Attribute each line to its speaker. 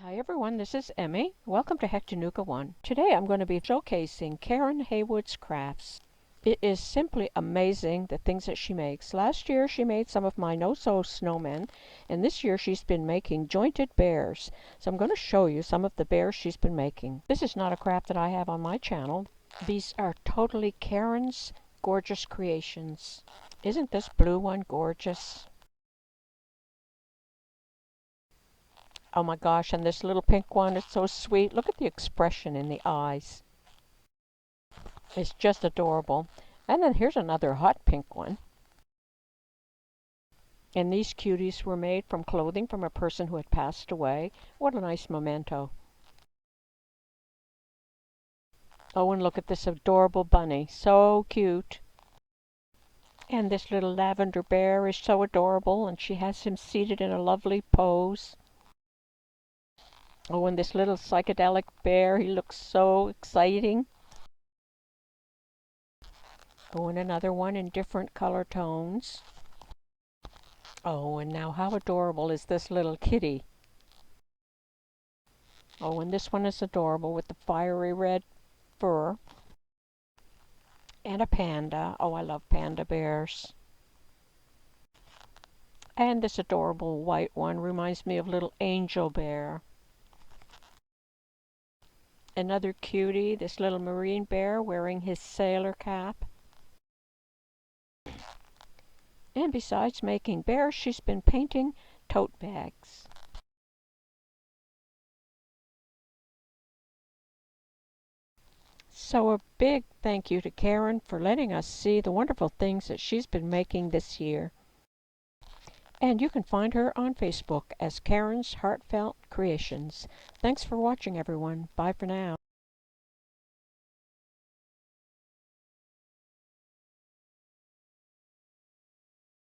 Speaker 1: Hi everyone, this is Emmy. Welcome to HECTANOOGA 1. Today I'm going to be showcasing Karen Haywood's crafts. It is simply amazing the things that she makes. Last year she made some of my no-sew snowmen, and this year she's been making jointed bears. So I'm going to show you some of the bears she's been making. This is not a craft that I have on my channel. These are totally Karen's gorgeous creations. Isn't this blue one gorgeous? Oh my gosh, and this little pink one is so sweet. Look at the expression in the eyes. It's just adorable. And then here's another hot pink one. And these cuties were made from clothing from a person who had passed away. What a nice memento. Oh, and look at this adorable bunny. So cute. And this little lavender bear is so adorable, and she has him seated in a lovely pose. Oh, and this little psychedelic bear, he looks so exciting. Oh, and another one in different color tones. Oh, and now how adorable is this little kitty? Oh, and this one is adorable with the fiery red fur. And a panda. Oh, I love panda bears. And this adorable white one reminds me of little angel bear. Another cutie, this little marine bear wearing his sailor cap. And besides making bears, she's been painting tote bags. So a big thank you to Karen for letting us see the wonderful things that she's been making this year. And you can find her on Facebook as Karen's Heartfelt Creations. Thanks for watching, everyone. Bye for now.